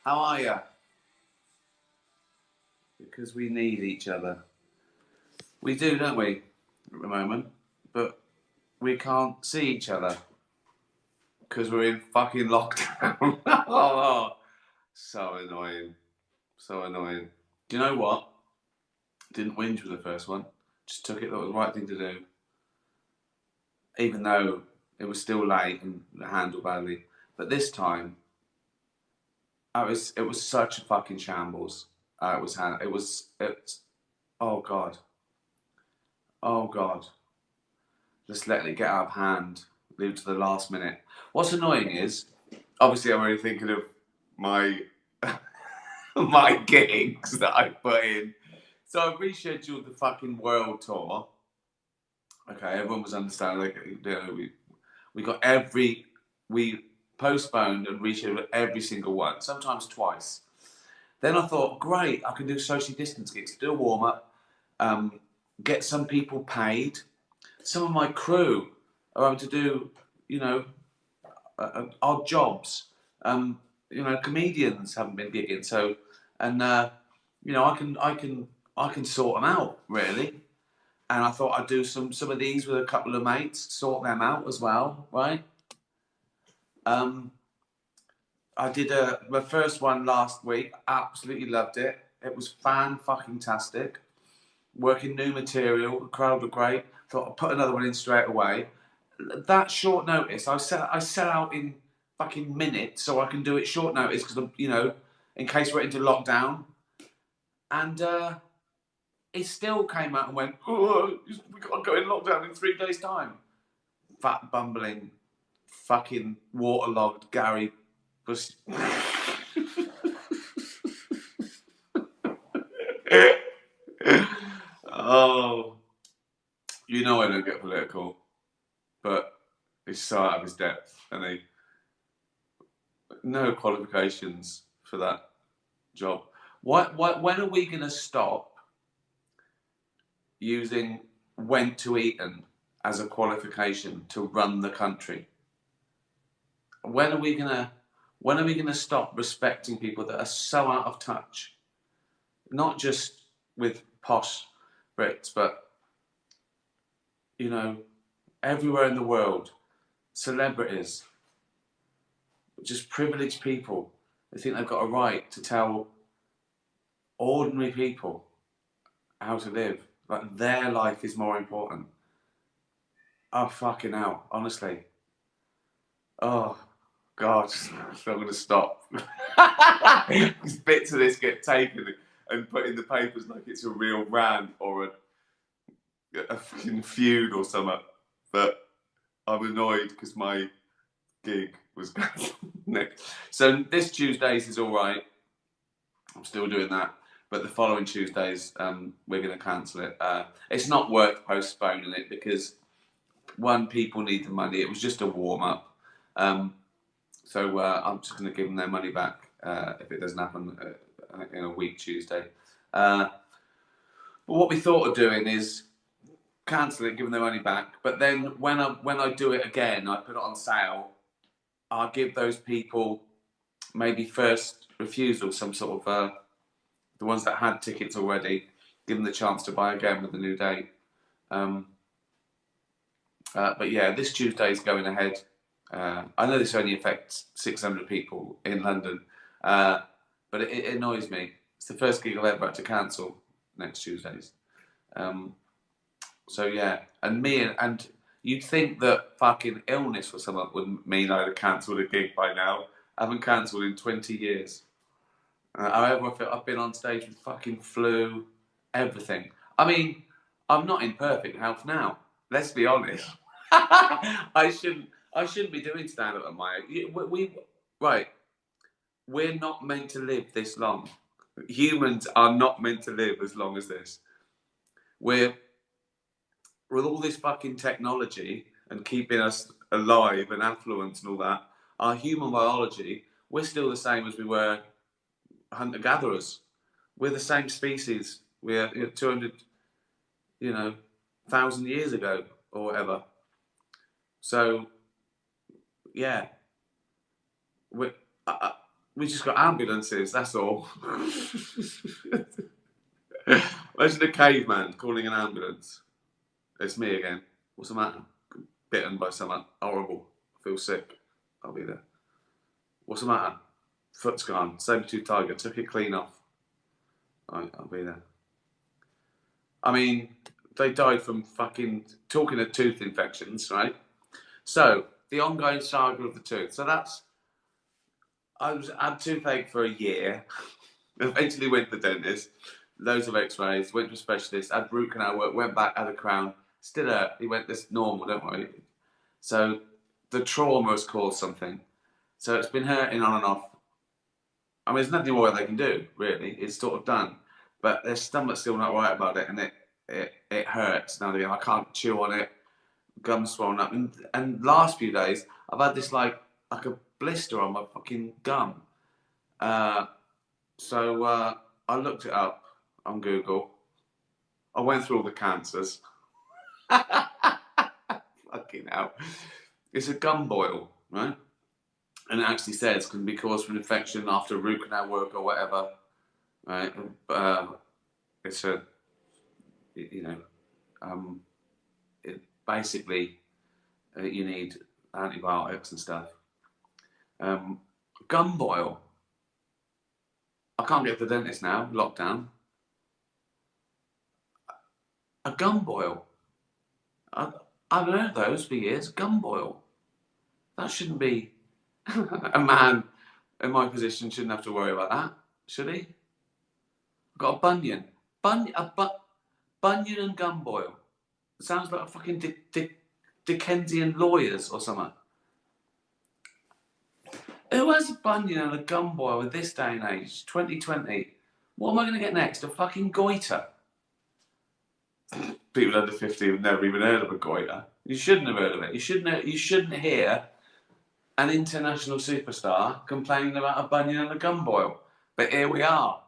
How are you? Because we need each other. We do, don't we, at the moment? But we can't see each other because we're in fucking lockdown. Oh, so annoying. So annoying. Do you know what? Didn't whinge with the first one. Just took it. That was the right thing to do. Even though it was still late and handled badly. But this time, it was such a fucking shambles. Oh God. Oh God. Just letting it get out of hand, leave it to the last minute. What's annoying is, obviously, I'm only thinking of my my gigs that I put in. So I've rescheduled the fucking world tour. Okay, everyone was understanding. Like, we got we postponed and rescheduled every single one, sometimes twice. Then I thought, great, I can do socially distanced gigs, do a warm up, get some people paid. Some of my crew are able to do, you know, odd jobs. Comedians haven't been gigging, so and I can sort them out really. And I thought I'd do some of these with a couple of mates, sort them out as well, right? Um, I did my first one last week. Absolutely loved it. It was fan fucking tastic. Working new material, the crowd were great. Thought I'd put another one in straight away. That short notice, I set out in fucking minutes so I can do it short notice because in case we're into lockdown. And it still came out and went, oh, we got to go in lockdown in 3 days' time. Fat bumbling, fucking waterlogged Gary was. Oh, you know I don't get political, but he's so out of his depth, and he no qualifications for that job. When are we going to stop using went to Eton as a qualification to run the country? When are we gonna stop respecting people that are so out of touch? Not just with posh Brits, but everywhere in the world, celebrities, just privileged people. They think they've got a right to tell ordinary people how to live. Like their life is more important. Oh fucking hell, honestly. Oh God, I'm going to stop. Because bits of this get taken and put in the papers like it's a real rant or a fucking feud or something. But I'm annoyed because my gig was next. So this Tuesdays is all right. I'm still doing that. But the following Tuesdays, we're going to cancel it. It's not worth postponing it because, one, people need the money. It was just a warm up. So I'm just going to give them their money back if it doesn't happen in a week Tuesday. But what we thought of doing is cancel it, give them their money back. But then when I do it again, I put it on sale. I'll give those people maybe first refusal, some sort of the ones that had tickets already, give them the chance to buy again with the new date. But yeah, this Tuesday is going ahead. I know this only affects 600 people in London, but it annoys me. It's the first gig I've ever had to cancel next Tuesdays. So yeah, and you'd think that fucking illness or something would mean I'd have cancelled a gig by now. I haven't cancelled in 20 years. However, I've been on stage with fucking flu, everything. I mean, I'm not in perfect health now. Let's be honest. I shouldn't be doing stand up at my age. Right. We're not meant to live this long. Humans are not meant to live as long as this. We're with all this fucking technology and keeping us alive and affluent and all that. Our human biology, we're still the same as we were hunter gatherers. We're the same species. We're 200, 1,000 years ago or whatever. So, yeah, We just got ambulances, that's all. Imagine a caveman calling an ambulance. It's me again. What's the matter? Bitten by something horrible. I feel sick. I'll be there. What's the matter? Foot's gone. Saber-tooth tiger. Took it clean off. Right, I'll be there. I mean, they died from fucking talking of tooth infections, right? So the ongoing saga of the tooth. So that's I had toothache for a year. Eventually went to the dentist. Loads of X-rays. Went to a specialist. Had root canal work. Went back. Had a crown. Still hurt. He went, "This normal, don't worry." So the trauma has caused something. So it's been hurting on and off. I mean, there's nothing more they can do, really. It's sort of done. But their stomach's still not right about it, and it hurts now and again. I can't chew on it. Gums swollen up. And last few days, I've had this like a blister on my fucking gum. So I looked it up on Google. I went through all the cancers. Fucking hell. It's a gum boil, right? And it actually says can be caused from infection after root canal work or whatever, right? It's a, you know, basically you need antibiotics and stuff. Gum boil. I can't get to the dentist now. Lockdown. A gum boil. I've heard those for years. Gum boil. That shouldn't be. A man in my position shouldn't have to worry about that, should he? I've got a bunion. Bunion and gum boil. It sounds like a fucking Dickensian lawyers or something. Who has a bunion and a gum boil in this day and age? 2020. What am I going to get next? A fucking goiter? People under 50 have never even heard of a goiter. You shouldn't have heard of it. You shouldn't hear an international superstar complaining about a bunion and a gum boil. But here we are.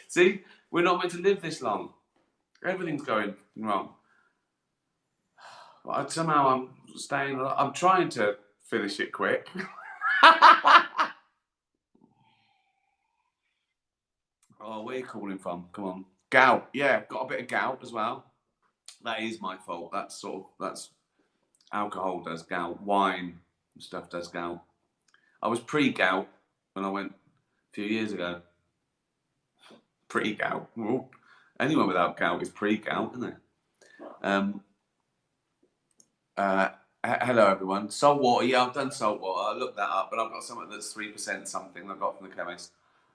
See, we're not meant to live this long. Everything's going wrong. Somehow I'm trying to finish it quick. Oh, where are you calling from? Come on. Gout. Yeah, got a bit of gout as well. That is my fault. That's alcohol does gout. Wine and stuff does gout. I was pre-gout when I went a few years ago. Pre-gout. Ooh. Anyone without gout is pre-gout, isn't it? Hello everyone. Salt water. Yeah, I've done salt water. I looked that up, but I've got something that's 3% something I got from the chemist.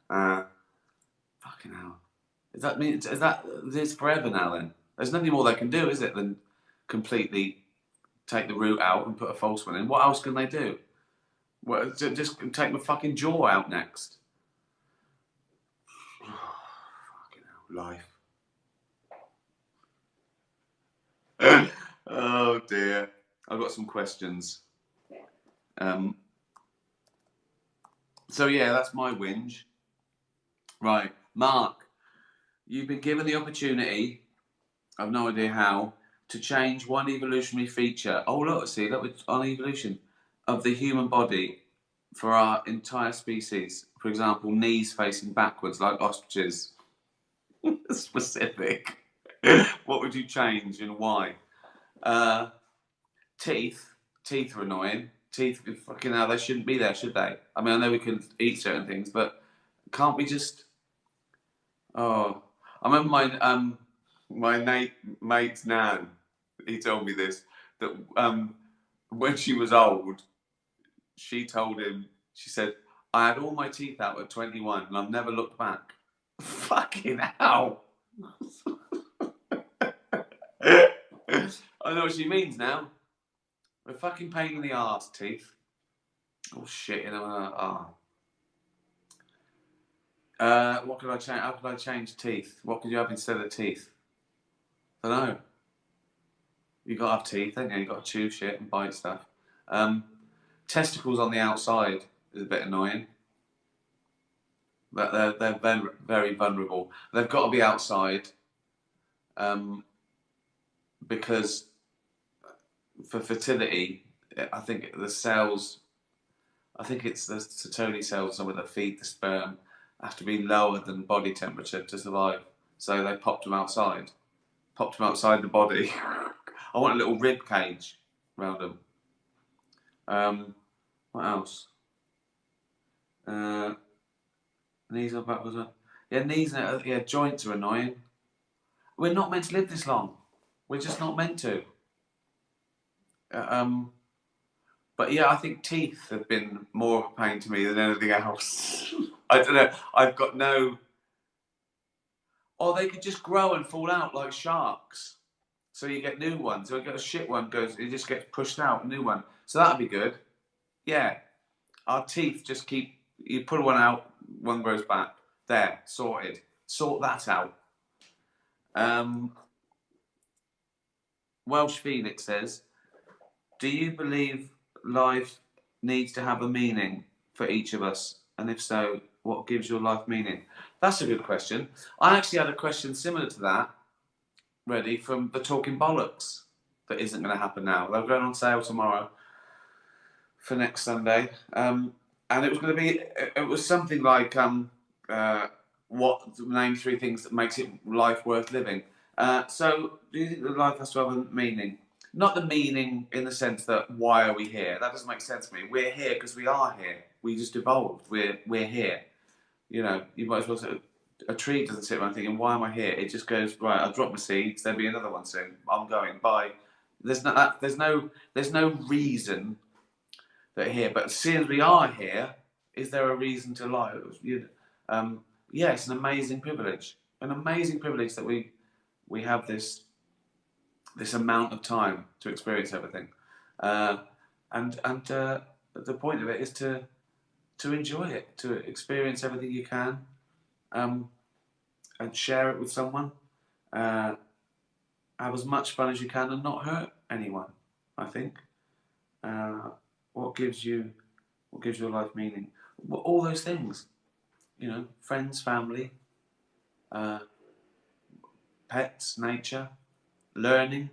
Fucking hell. Does that mean this forever now? Then there's nothing more they can do, is it, than completely take the root out and put a false one in? What else can they do? Well, just take my fucking jaw out next. Fucking hell, life. Oh dear. I've got some questions. So yeah, that's my whinge. Right, Mark, you've been given the opportunity, I've no idea how, to change one evolutionary feature. Oh look, see, that was on evolution of the human body for our entire species. For example, knees facing backwards like ostriches. Specific. What would you change and why? Teeth. Teeth are annoying. Teeth, fucking hell, they shouldn't be there, should they? I mean, I know we can eat certain things, but can't we just? Oh, I remember my mate's nan. He told me this that when she was old, she told him. She said, "I had all my teeth out at 21, and I've never looked back." Fucking hell! I know what she means now. A fucking pain in the arse, teeth. Oh shit! You know. What could I change? How could I change teeth? What could you have instead of teeth? I don't know. You got to have teeth, ain't you? You got to chew shit and bite stuff. Testicles on the outside is a bit annoying. But they're very, very vulnerable. They've got to be outside because for fertility, I think the cells I think it's the Sertoli cells somewhere that feed the sperm have to be lower than body temperature to survive. So they popped them outside. Popped them outside the body. I want a little rib cage around them. What else? Knees are backwards. Yeah, knees and joints are annoying. We're not meant to live this long. We're just not meant to. But yeah, I think teeth have been more of a pain to me than anything else. I don't know. I've got no. Or they could just grow and fall out like sharks. So you get new ones. So you get a shit one goes, it just gets pushed out, a new one. So that'd be good. Yeah. Our teeth just keep, you pull one out, one grows back. There, sorted. Sort that out. Welsh Phoenix says, do you believe life needs to have a meaning for each of us? And if so, what gives your life meaning? That's a good question. I actually had a question similar to that ready from the Talking Bollocks that isn't going to happen now. They're going on sale tomorrow for next Sunday. And it was going to be, it was something like, what, name 3 things that makes it life worth living. So, do you think that life has to have a meaning? Not the meaning in the sense that why are we here? That doesn't make sense to me. We're here because we are here. We just evolved. We're here. You know, you might as well say a tree doesn't sit around thinking, why am I here? It just goes, right, I've dropped my seeds, there'll be another one soon. I'm going, bye. There's no reason that are here. But as soon as we are here, is there a reason to lie? Yeah, it's an amazing privilege. An amazing privilege that we have this amount of time to experience everything. And the point of it is to enjoy it, to experience everything you can, and share it with someone. Have as much fun as you can and not hurt anyone. I think. What gives your life meaning? Well, all those things, you know, friends, family, pets, nature, learning,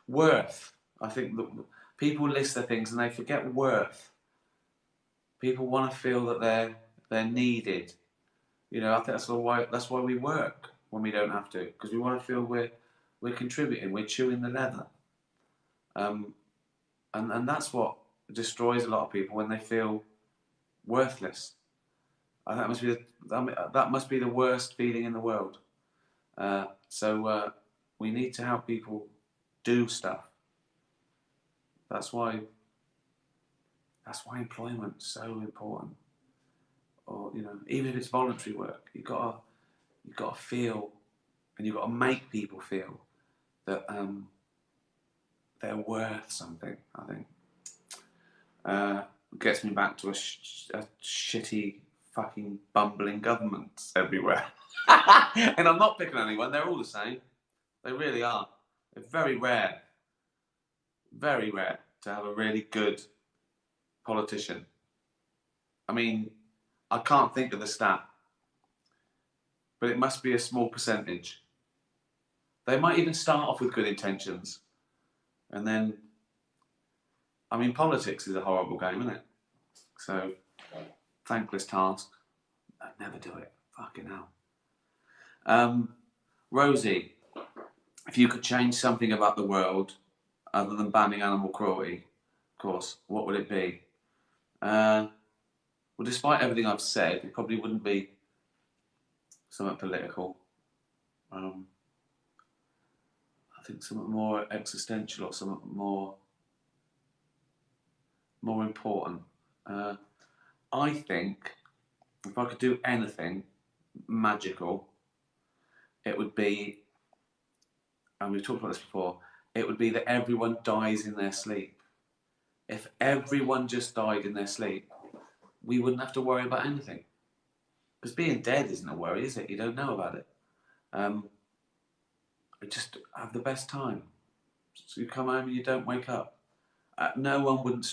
worth. I think that people list their things and they forget worth. People want to feel that they're needed. You know, I think that's why we work when we don't have to, because we want to feel we're contributing, we're chewing the leather. And that's what destroys a lot of people when they feel worthless. And that must be the worst feeling in the world. So we need to help people do stuff. That's why employment's so important. Or, you know, even if it's voluntary work, you've got to feel, and you've got to make people feel that they're worth something. I think gets me back to a shitty fucking bumbling governments everywhere. And I'm not picking on anyone. They're all the same. They really are. They're very rare to have a really good politician. I mean, I can't think of the stat, but it must be a small percentage. They might even start off with good intentions, and then, I mean, politics is a horrible game, isn't it? So, thankless task. I'd never do it. Fucking hell. Rosie, if you could change something about the world other than banning animal cruelty, of course, what would it be? Well, despite everything I've said, it probably wouldn't be something political. I think something more existential or something more important. I think if I could do anything magical, it would be, and we've talked about this before, it would be that everyone dies in their sleep. If everyone just died in their sleep, we wouldn't have to worry about anything. Because being dead isn't a worry, is it? You don't know about it. You just have the best time. So you come home and you don't wake up. No one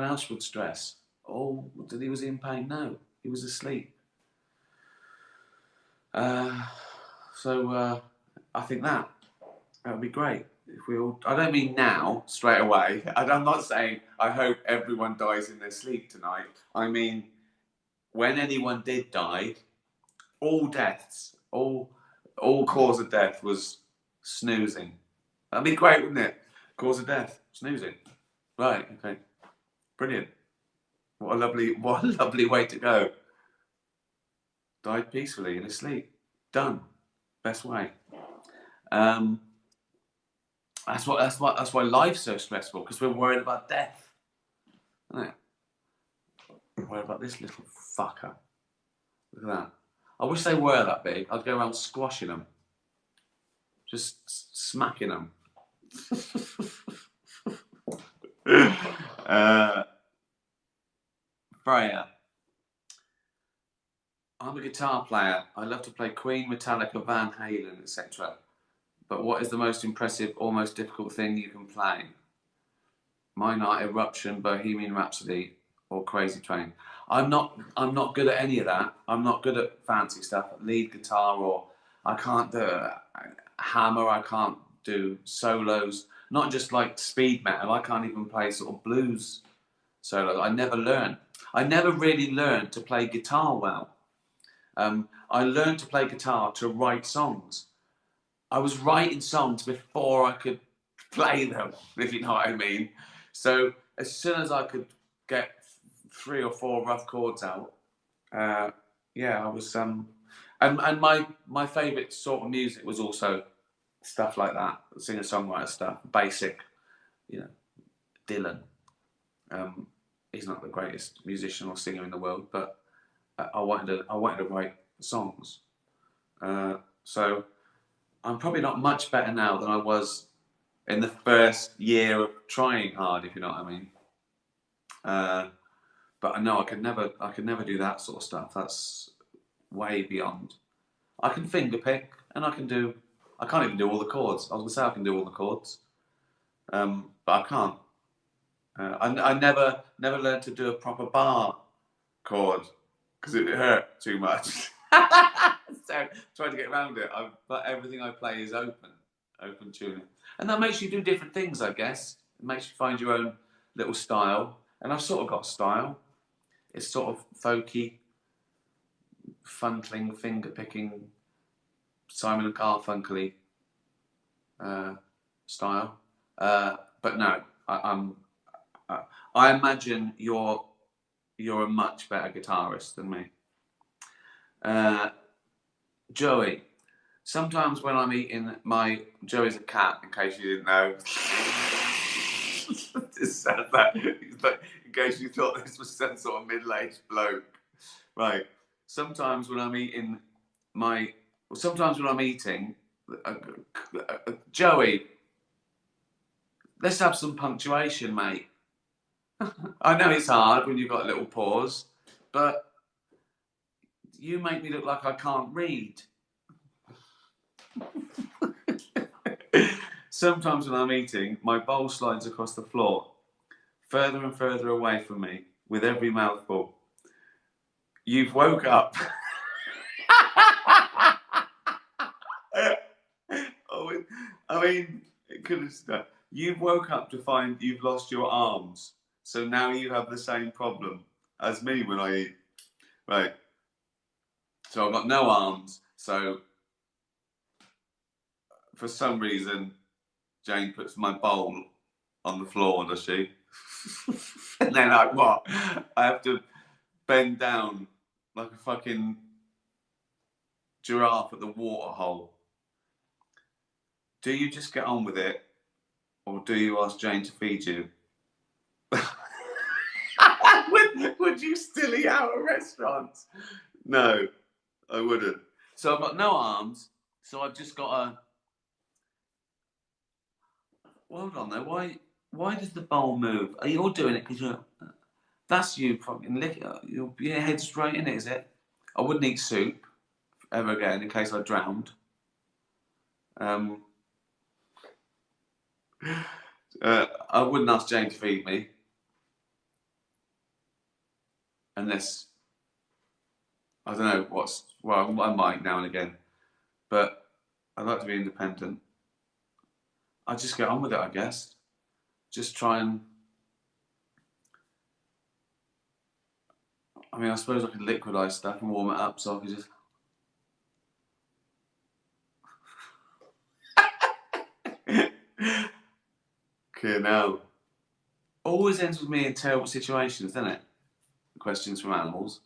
else would stress. Oh, was he in pain? No, he was asleep. So I think that would be great. if we all, I don't mean now, straight away. I'm not saying I hope everyone dies in their sleep tonight. I mean, when anyone did die, all deaths, all cause of death was snoozing. That'd be great, wouldn't it? Cause of death, snoozing. Right, okay. Brilliant. What a lovely way to go. Died peacefully in his sleep. Done. Best way. Um, that's why life's so stressful, because we're worried about death. Isn't it? We're worried about this little fucker. Look at that. I wish they were that big. I'd go around squashing them. Just smacking them. Freya. I'm a guitar player. I love to play Queen, Metallica, Van Halen, etc. But what is the most impressive or most difficult thing you can play? Mine are Eruption, Bohemian Rhapsody, or Crazy Train. I'm not good at any of that. I'm not good at fancy stuff, lead guitar, or I can't do a hammer. I can't do solos. Not just like speed metal. I can't even play sort of blues solos. I never learned. I never really learned to play guitar well. I learned to play guitar to write songs. I was writing songs before I could play them, if you know what I mean. So as soon as I could get 3 or 4 rough chords out, yeah, I was. And my favourite sort of music was also stuff like that, singer-songwriter stuff, basic, you know, Dylan. He's not the greatest musician or singer in the world, but I wanted to write songs. So I'm probably not much better now than I was in the first year of trying hard, if you know what I mean. But I know I could never do that sort of stuff. That's way beyond. I can finger pick, and I can't even do all the chords. I was gonna say I can do all the chords, but I can't. I never learned to do a proper bar chord because it hurt too much. So trying to get around it. But everything I play is open tuning, and that makes you do different things. I guess it makes you find your own little style, and I've sort of got style. It's sort of folky, funtling, finger picking, Simon and Garfunkel style. But no, I imagine you're a much better guitarist than me. Joey, sometimes when I'm eating Joey's a cat, in case you didn't know. Just said that, in case you thought this was some sort of middle-aged bloke. Right. Sometimes when I'm eating Joey, let's have some punctuation, mate. I know it's hard when you've got a little pause, but you make me look like I can't read. Sometimes when I'm eating, my bowl slides across the floor, further and further away from me, with every mouthful. You've woke up. I mean, it could have. You've woke up to find you've lost your arms, so now you have the same problem as me when I eat. Right. So I've got no arms, so for some reason, Jane puts my bowl on the floor, does she? And then I have to bend down like a fucking giraffe at the water hole. Do you just get on with it, or do you ask Jane to feed you? Would you still eat out at restaurants? No, I wouldn't. So I've got no arms, so I've just got a. Well, hold on though. Why does the bowl move? Are you all doing it because you're? That's you fucking lick it. Your head straight in it, is it? I wouldn't eat soup ever again in case I drowned. I wouldn't ask Jane to feed me unless I don't know I might now and again, but I'd like to be independent. I just get on with it, I guess. Just try and. I mean, I suppose I could liquidize stuff and warm it up, so I could just. Okay, now. Always ends with me in terrible situations, doesn't it? Questions from animals.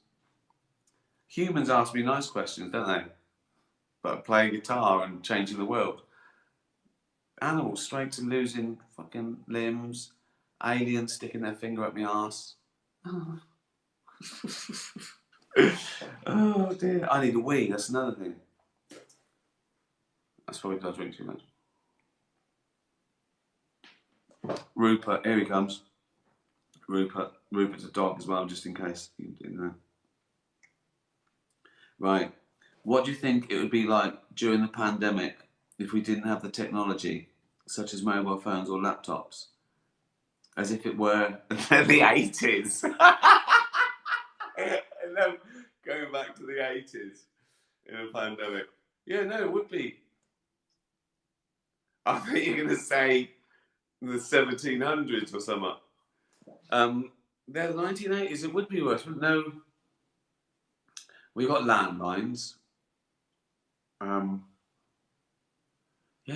Humans ask me nice questions, don't they? About playing guitar and changing the world. Animals straight to losing fucking limbs. Aliens sticking their finger up my arse. Oh. Oh dear. I need a wee, that's another thing. That's probably because I drink too much. Rupert, here he comes. Rupert's a dog as well, just in case you didn't know. Right. What do you think it would be like during the pandemic if we didn't have the technology, such as mobile phones or laptops, as if it were the 80s? I love going back to the 80s in a pandemic. Yeah, no, it would be. I think you're going to say the 1700s or something. The 1980s, it would be worse. No, we got landlines. Yeah,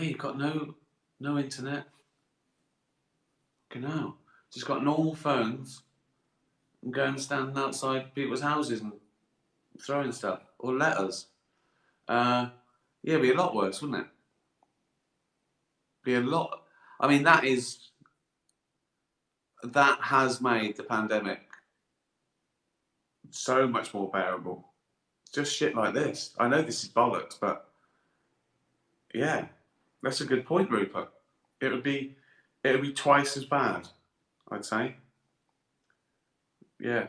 you've got no internet. No, just got normal phones and going and standing outside people's houses and throwing stuff or letters. Yeah, it'd be a lot worse, wouldn't it? Be a lot. I mean, that has made the pandemic so much more bearable. Just shit like this. I know this is bollocks, but yeah, that's a good point, Rupert. It would be twice as bad, I'd say. Yeah.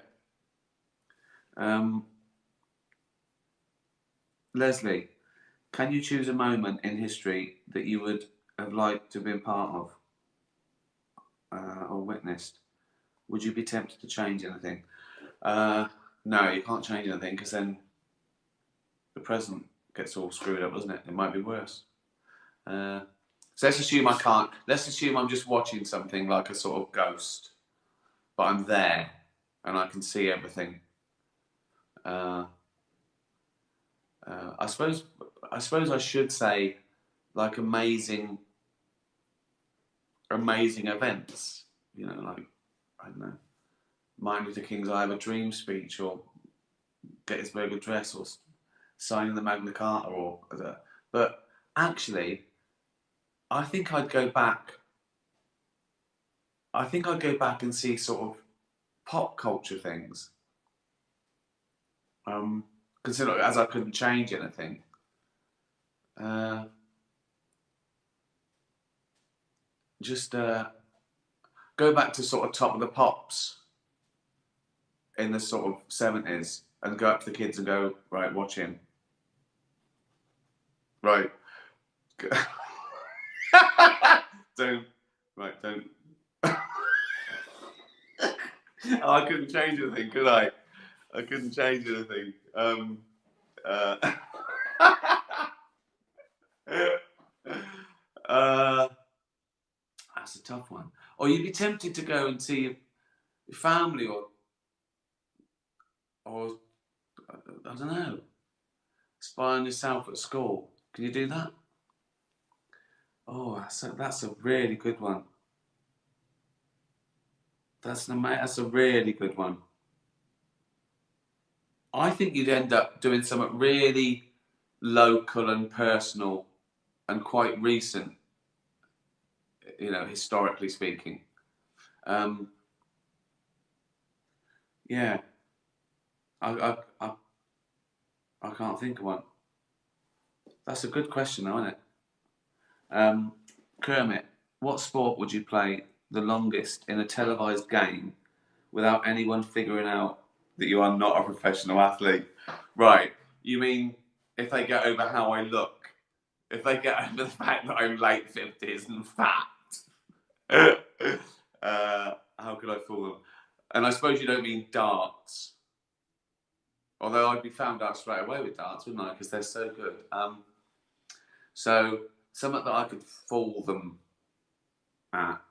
Leslie, can you choose a moment in history that you would have liked to have been part of or witnessed? Would you be tempted to change anything? No, you can't change anything because then the present gets all screwed up, doesn't it? It might be worse. So let's assume I can't. Let's assume I'm just watching something like a sort of ghost, but I'm there and I can see everything. I suppose I should say like amazing events. You know, like I don't know, Martin Luther King's "I Have a Dream" speech, or Gettysburg Address, or signing the Magna Carta, or but actually, I think I'd go back. I think I'd go back and see sort of pop culture things. Consider as I couldn't change anything. Just go back to sort of Top of the Pops in the sort of 70s and go up to the kids and go, right, watch him. Right. don't. Oh, I couldn't change anything, could I? I couldn't change anything. That's a tough one. Or you'd be tempted to go and see your family, or I don't know, spy on yourself at school. Can you do that? Oh, that's a really good one. That's a really good one. I think you'd end up doing something really local and personal and quite recent, you know, historically speaking. Yeah, I can't think of one. That's a good question, though, isn't it? Kermit, what sport would you play the longest in a televised game without anyone figuring out that you are not a professional athlete? Right. You mean if they get over how I look? If they get over the fact that I'm late 50s and fat? How could I fool them? And I suppose you don't mean darts. Although I'd be found out straight away with darts, wouldn't I? Because they're so good. So something that I could fool them at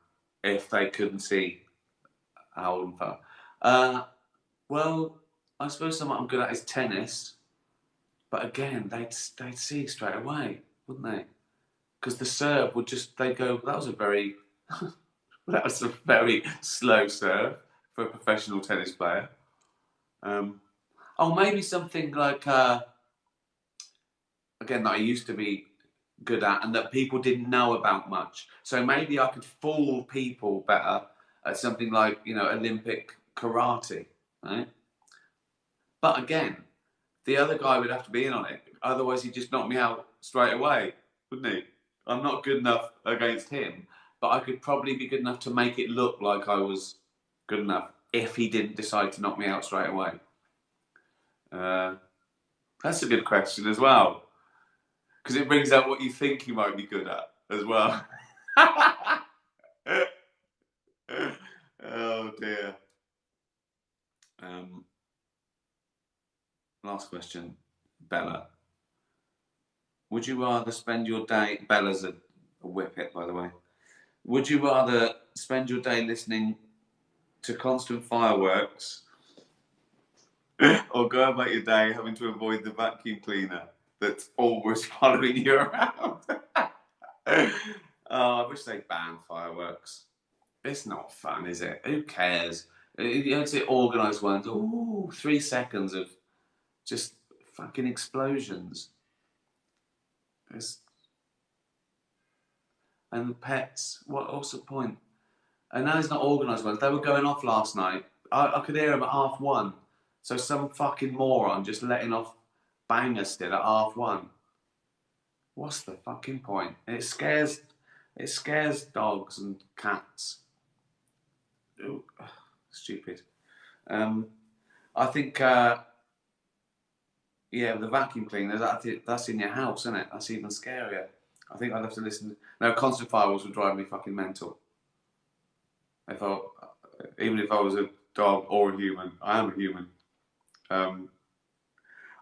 if they couldn't see how old and far. Well, I suppose something I'm good at is tennis, but again, they'd see straight away, wouldn't they? Because the serve would just they go. That was a very that was a very slow serve for a professional tennis player. Oh, maybe something like again that I used to be good at and that people didn't know about much. So maybe I could fool people better at something like Olympic karate, right? But again, the other guy would have to be in on it. Otherwise, he'd just knock me out straight away, wouldn't he? I'm not good enough against him, but I could probably be good enough to make it look like I was good enough if he didn't decide to knock me out straight away. That's a good question as well, because it brings out what you think you might be good at as well. Oh dear. Last question, Bella. Would you rather spend your day? Bella's a whippet, by the way. Would you rather spend your day listening to constant fireworks, or go about your day having to avoid the vacuum cleaner that's always following you around? Oh, I wish they'd ban fireworks. It's not fun, is it? Who cares? You see organised ones. Ooh, 3 seconds of just fucking explosions. And the pets. What's the point? And now it's not organised ones. They were going off last night. I could hear them at 1:30. So some fucking moron just letting off bangers still at 1:30. What's the fucking point? It scares dogs and cats. Ooh, stupid. I think the vacuum cleaner, that's in your house, isn't it? That's even scarier. I think I'd have to listen. No, constant fireworks would drive me fucking mental. Even if I was a dog or a human, I am a human.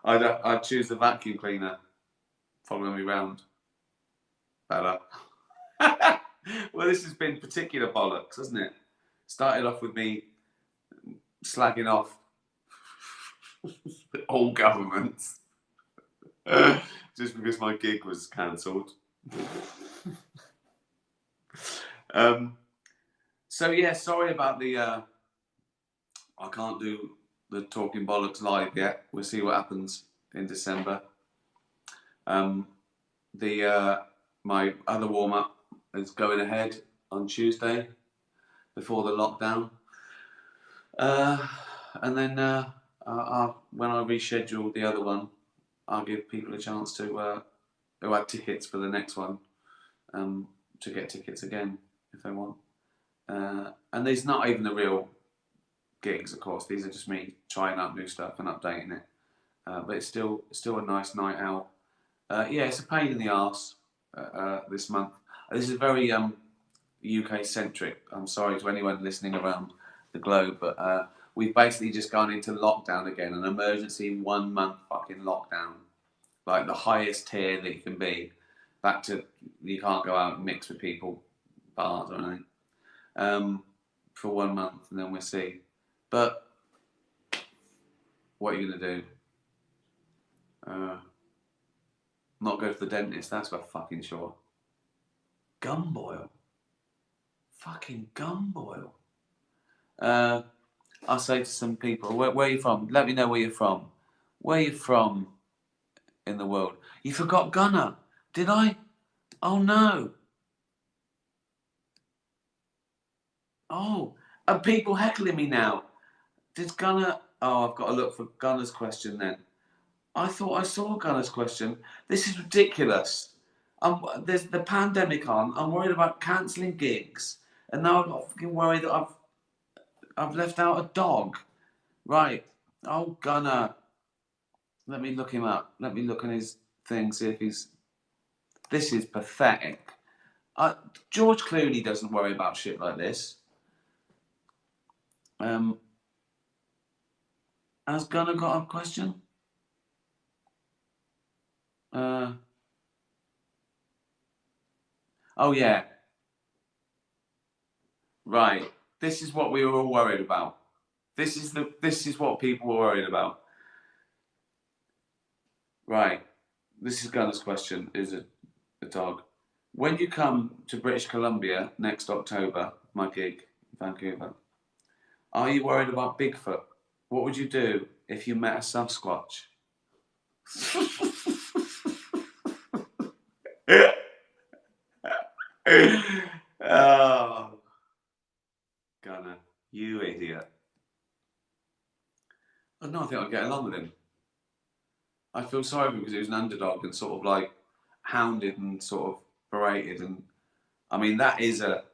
I'd choose the vacuum cleaner following me round. Better. Well, this has been particular bollocks, hasn't it? Started off with me slagging off all governments just because my gig was cancelled. So yeah, sorry about the. I can't do the talking bollocks live yet. We'll see what happens in December. My other warm up is going ahead on Tuesday before the lockdown, and then when I reschedule the other one, I'll give people a chance to who had tickets for the next one to get tickets again if they want. And these not even the real gigs, of course. These are just me trying out new stuff and updating it. But it's still a nice night out. It's a pain in the arse this month. This is very UK centric. I'm sorry to anyone listening around the globe, but we've basically just gone into lockdown again, an emergency 1 month fucking lockdown, like the highest tier that you can be. Back to you can't go out and mix with people, bars or anything, for 1 month, and then we'll see. But what are you gonna do? Not go to the dentist, that's for fucking sure. Gum boil. Fucking gum boil. I'll say to some people, where are you from? Let me know where you're from. Where are you from in the world? You forgot Gunner. Did I? Oh no. Oh, are people heckling me now? Did Gunner... Oh, I've got to look for Gunner's question then. I thought I saw Gunner's question. This is ridiculous. There's the pandemic on. I'm worried about cancelling gigs. And now I've got fucking worried that I've left out a dog. Right. Oh, Gunner. Let me look him up. Let me look on his thing, see if he's... This is pathetic. George Clooney doesn't worry about shit like this. Has Gunner got a question? Oh, yeah. Right. This is what we were all worried about. This is what people were worried about. Right. This is Gunner's question, is a dog. When you come to British Columbia next October, my gig, Vancouver, are you worried about Bigfoot? What would you do if you met a Sasquatch? Oh, Gunner, you idiot. Oh, no, I think I'd get along with him. I feel sorry for him because he was an underdog and sort of like hounded and sort of berated, and I mean that is a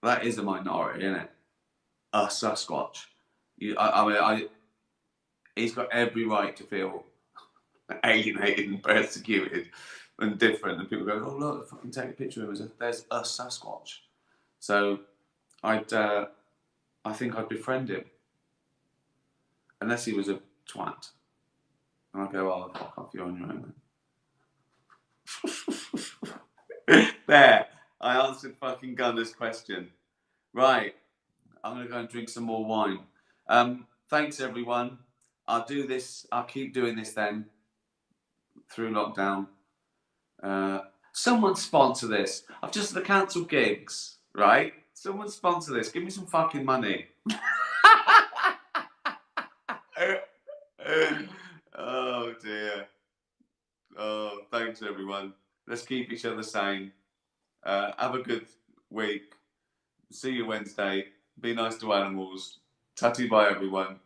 minority, isn't it? A Sasquatch. He's got every right to feel alienated and persecuted and different, and people go, "Oh look, fucking take a picture of him as if there's a Sasquatch." So I think I'd befriend him unless he was a twat, and I'd go, "Oh, fuck off, you're on your own." There, I answered fucking Gunner's question. Right, I'm gonna go and drink some more wine. Thanks everyone. I'll do this. I'll keep doing this then through lockdown. Someone sponsor this. I've just the cancelled gigs, right? Someone sponsor this. Give me some fucking money. Oh dear. Oh, thanks everyone. Let's keep each other sane. Have a good week. See you Wednesday. Be nice to animals. Tatty bye everyone.